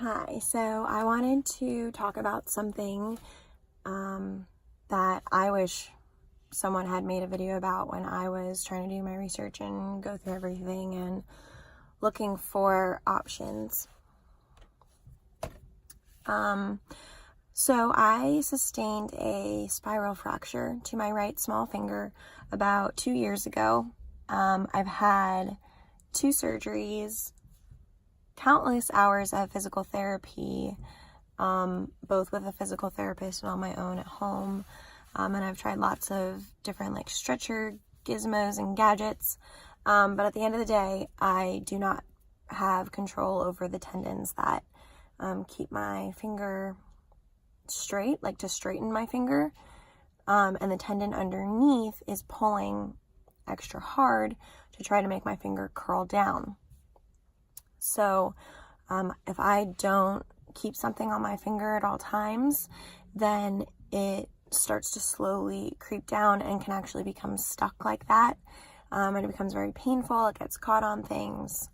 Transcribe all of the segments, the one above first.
Hi, so I wanted to talk about something that I wish someone had made a video about when I was trying to do my research and go through everything and looking for options. So I sustained a spiral fracture to my right small finger about 2 years ago. I've had 2 surgeries, countless hours of physical therapy, both with a physical therapist and on my own at home. And I've tried lots of different like stretcher gizmos and gadgets. But at the end of the day, I do not have control over the tendons that keep my finger straight, like to straighten my finger. And the tendon underneath is pulling extra hard to try to make my finger curl down. So if I don't keep something on my finger at all times, then it starts to slowly creep down and can actually become stuck like that. And it becomes very painful. It gets caught on things.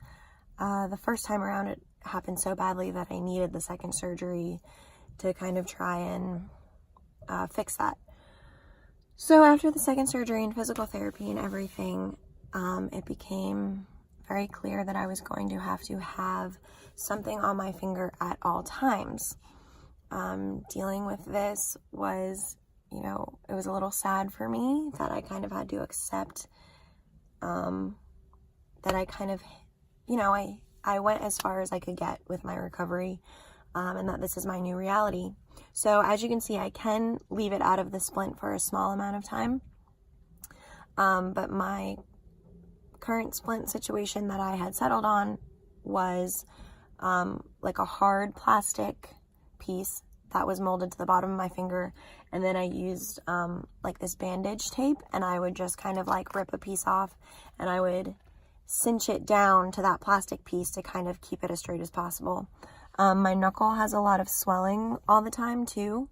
The first time around, it happened so badly that I needed the second surgery to kind of try and fix that. So after the second surgery and physical therapy and everything, it became very clear that I was going to have something on my finger at all times. Dealing with this was, it was a little sad for me that I kind of had to accept that I kind of, I went as far as I could get with my recovery, and that this is my new reality. So as you can see, I can leave it out of the splint for a small amount of time, but my current splint situation that I had settled on was like a hard plastic piece that was molded to the bottom of my finger, and then I used like this bandage tape, and I would just kind of like rip a piece off and I would cinch it down to that plastic piece to kind of keep it as straight as possible. My knuckle has a lot of swelling all the time too.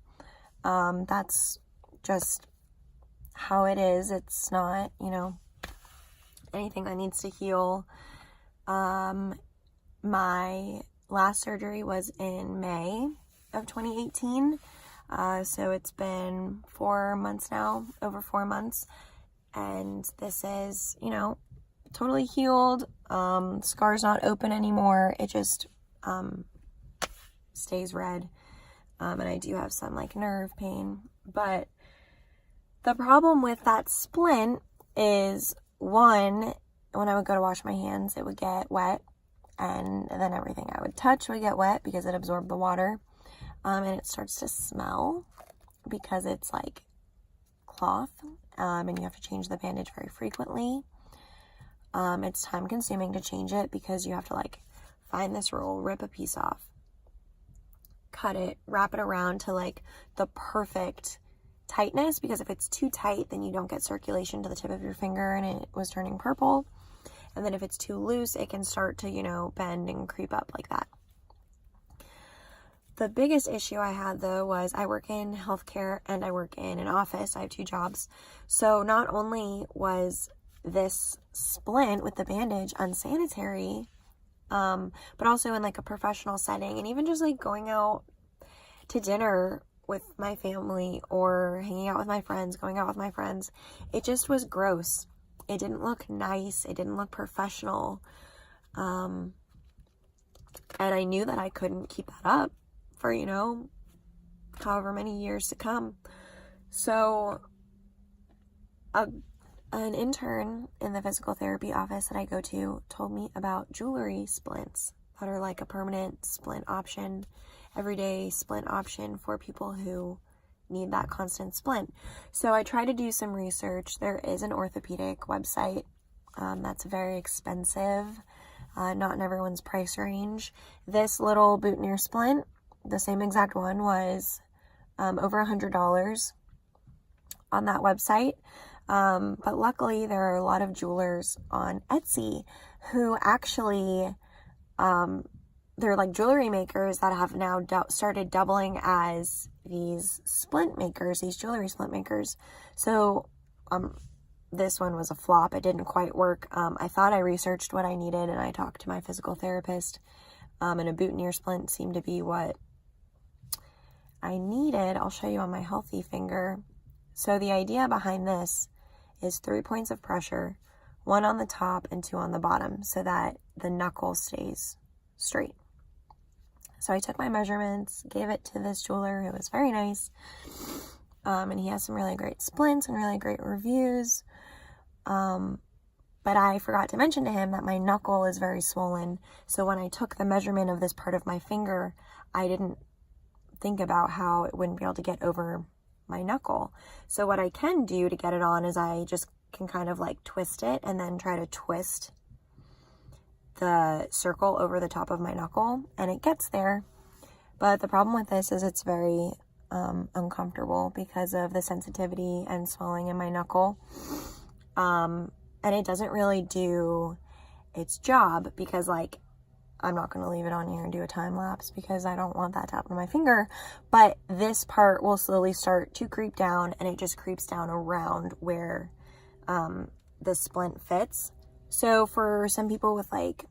That's just how it is. It's not, anything that needs to heal. My last surgery was in May of 2018. So it's been 4 months now, over 4 months. And this is, totally healed. Scar's not open anymore. It just stays red. And I do have some like nerve pain. But the problem with that splint is, one, when I would go to wash my hands, it would get wet, and then everything I would touch would get wet because it absorbed the water, and it starts to smell because it's like cloth, and you have to change the bandage very frequently. It's time consuming to change it because you have to like find this roll, rip a piece off, cut it, wrap it around to like the perfect tightness, because if it's too tight, then you don't get circulation to the tip of your finger and it was turning purple. And then if it's too loose, it can start to, bend and creep up like that. The biggest issue I had though was I work in healthcare and I work in an office. I have 2 jobs. So not only was this splint with the bandage unsanitary, but also in like a professional setting, and even just like going out to dinner with my family or hanging out with my friends, going out with my friends, it just was gross. It didn't look nice. It didn't look professional. And I knew that I couldn't keep that up for, however many years to come. So an intern in the physical therapy office that I go to told me about jewelry splints that are like a permanent splint option, everyday splint option for people who need that constant splint. So I try to do some research. There is an orthopedic website that's very expensive, not in everyone's price range. This little boutonniere splint, the same exact one, was over $100 on that website. But luckily there are a lot of jewelers on Etsy who actually, they're like jewelry makers that have now started doubling as these splint makers, these jewelry splint makers. So this one was a flop. It didn't quite work. I thought I researched what I needed and I talked to my physical therapist, and a boutonniere splint seemed to be what I needed. I'll show you on my healthy finger. So the idea behind this is 3 points of pressure, 1 on the top and 2 on the bottom, so that the knuckle stays straight. So I took my measurements, gave it to this jeweler who was very nice, and he has some really great splints and really great reviews. But I forgot to mention to him that my knuckle is very swollen. So when I took the measurement of this part of my finger, I didn't think about how it wouldn't be able to get over my knuckle. So what I can do to get it on is I just can kind of like twist it and then try to twist the circle over the top of my knuckle, and it gets there. But the problem with this is it's very uncomfortable because of the sensitivity and swelling in my knuckle. And it doesn't really do its job because, like, I'm not going to leave it on here and do a time lapse because I don't want that to happen to my finger. But this part will slowly start to creep down, and it just creeps down around where the splint fits. So for some people with like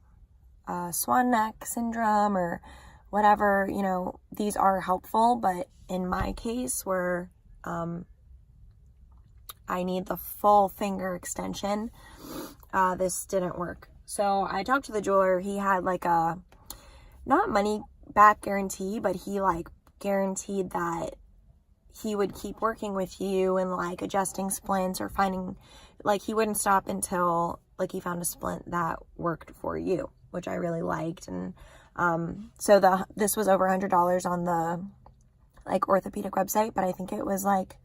swan neck syndrome or whatever, you know, these are helpful. But in my case where I need the full finger extension, this didn't work. So I talked to the jeweler. He had like a, not money back guarantee, but he like guaranteed that he would keep working with you and like adjusting splints or finding, like he wouldn't stop until like he found a splint that worked for you, which I really liked. And so this was over $100 on the like orthopedic website, but I think it was like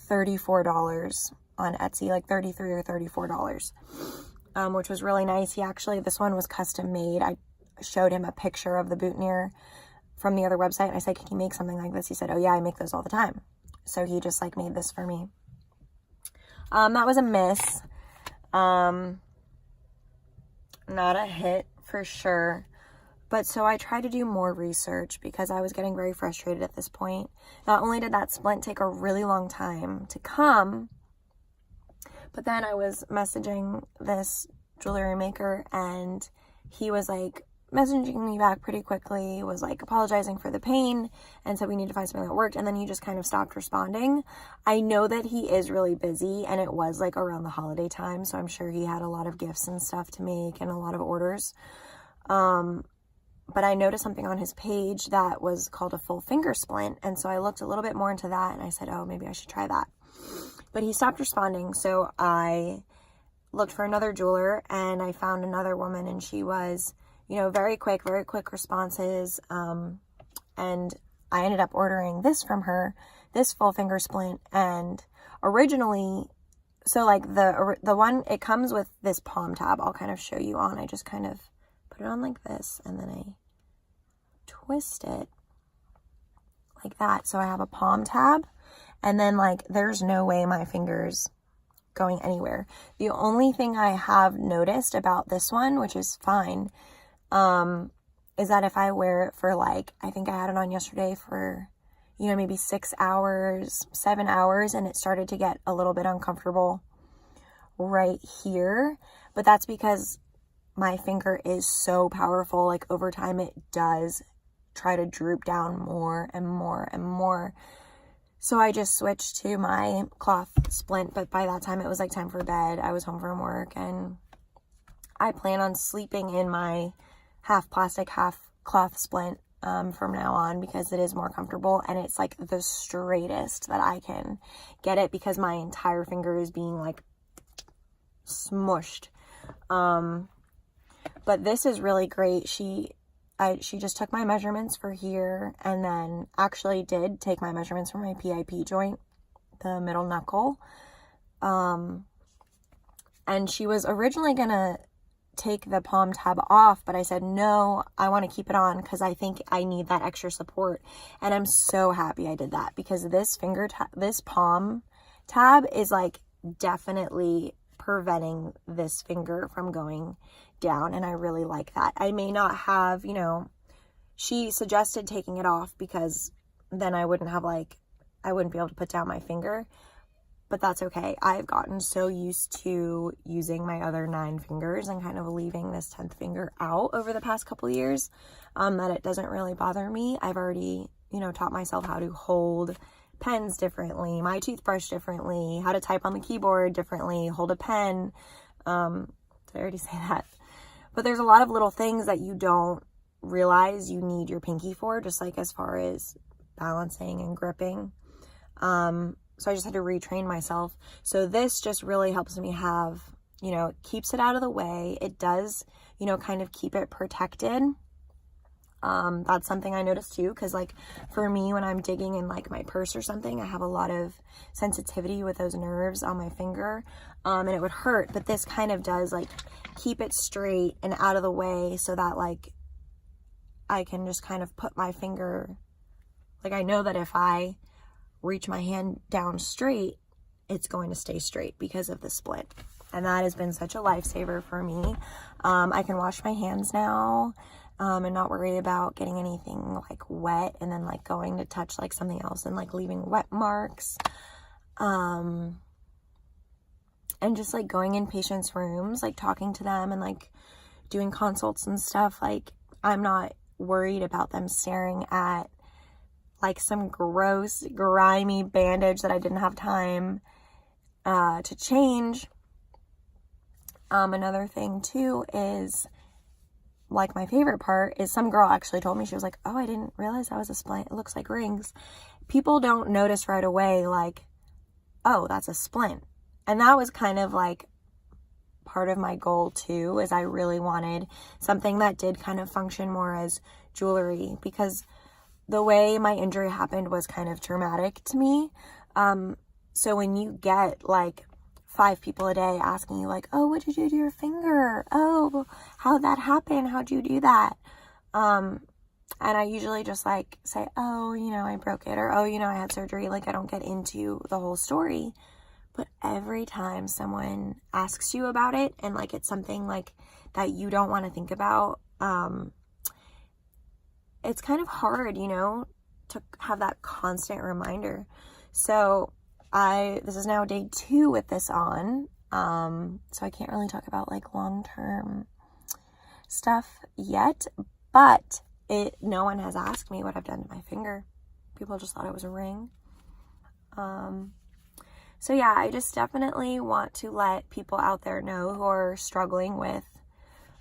$34 on Etsy, like $33 or $34, which was really nice. This one was custom made. I showed him a picture of the boutonniere from the other website, and I said, can you make something like this? He said, oh yeah, I make those all the time. So he just like made this for me. That was a miss. Not a hit for sure. But so I tried to do more research because I was getting very frustrated at this point. Not only did that splint take a really long time to come, but then I was messaging this jewelry maker and he was like messaging me back pretty quickly, was like apologizing for the pain and said we need to find something that worked, and then he just kind of stopped responding. I know that he is really busy and it was like around the holiday time, so I'm sure he had a lot of gifts and stuff to make and a lot of orders. But I noticed something on his page that was called a full finger splint, and so I looked a little bit more into that and I said, oh, maybe I should try that. But he stopped responding, so I looked for another jeweler and I found another woman, and she was, you know, very quick responses. And I ended up ordering this from her, this full finger splint. And originally, so like the one, it comes with this palm tab. I'll kind of show you on. I just kind of put it on like this and then I twist it like that. So I have a palm tab, and then like there's no way my finger's going anywhere. The only thing I have noticed about this one, which is fine, is that if I wear it for like, I think I had it on yesterday for, you know, maybe 6 hours, 7 hours, and it started to get a little bit uncomfortable right here. But that's because my finger is so powerful. Like over time, it does try to droop down more and more and more. So I just switched to my cloth splint, but by that time it was like time for bed. I was home from work, and I plan on sleeping in my half plastic, half cloth splint from now on because it is more comfortable, and it's like the straightest that I can get it because my entire finger is being like smushed. But this is really great. She just took my measurements for here and then actually did take my measurements for my PIP joint, the middle knuckle. And she was originally gonna take the palm tab off, but I said, no, I want to keep it on because I think I need that extra support. And I'm so happy I did that because this this palm tab is like definitely preventing this finger from going down, and I really like that. I may not have, you know, she suggested taking it off because then I wouldn't have like, I wouldn't be able to put down my finger, but that's okay. I've gotten so used to using my other 9 fingers and kind of leaving this 10th finger out over the past couple years, that it doesn't really bother me. I've already, taught myself how to hold pens differently, my toothbrush differently, how to type on the keyboard differently, hold a pen. Did I already say that? But there's a lot of little things that you don't realize you need your pinky for, just like as far as balancing and gripping. So I just had to retrain myself. So this just really helps me have, it keeps it out of the way. It does, kind of keep it protected. That's something I noticed too, because like for me, when I'm digging in like my purse or something, I have a lot of sensitivity with those nerves on my finger, and it would hurt, but this kind of does like keep it straight and out of the way so that like I can just kind of put my finger, like I know that if I reach my hand down straight, it's going to stay straight because of the splint. And that has been such a lifesaver for me. I can wash my hands now, and not worry about getting anything like wet and then like going to touch like something else and like leaving wet marks. And just like going in patients' rooms, like talking to them and like doing consults and stuff, like I'm not worried about them staring at like some gross, grimy bandage that I didn't have time to change. Another thing too is, like, my favorite part is some girl actually told me, she was like, oh, I didn't realize that was a splint. It looks like rings. People don't notice right away, like, oh, that's a splint. And that was kind of like part of my goal too, is I really wanted something that did kind of function more as jewelry, because the way my injury happened was kind of traumatic to me. So when you get like 5 people a day asking you like, oh, what did you do to your finger? Oh, how'd that happen? How'd you do that? And I usually just like say, oh, I broke it, or, oh, I had surgery. Like, I don't get into the whole story. But every time someone asks you about it and like it's something like that you don't want to think about, it's kind of hard, to have that constant reminder. So this is now day 2 with this on. So I can't really talk about like long-term stuff yet, but no one has asked me what I've done to my finger. People just thought it was a ring. So yeah, I just definitely want to let people out there know who are struggling with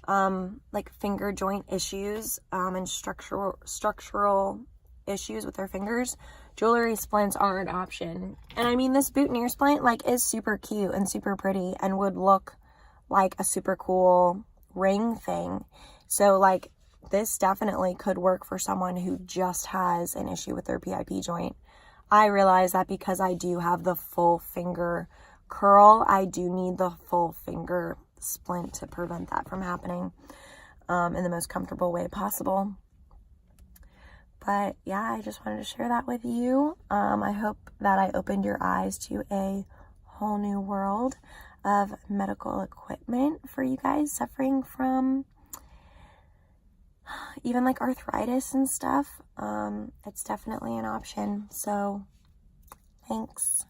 like finger joint issues and structural issues with their fingers. Jewelry splints are an option. And I mean, this boutonniere splint like is super cute and super pretty and would look like a super cool ring thing. So like this definitely could work for someone who just has an issue with their PIP joint. I realize that because I do have the full finger curl, I do need the full finger splint to prevent that from happening in the most comfortable way possible. But yeah, I just wanted to share that with you. I hope that I opened your eyes to a whole new world of medical equipment for you guys suffering from even like arthritis and stuff. It's definitely an option. So thanks.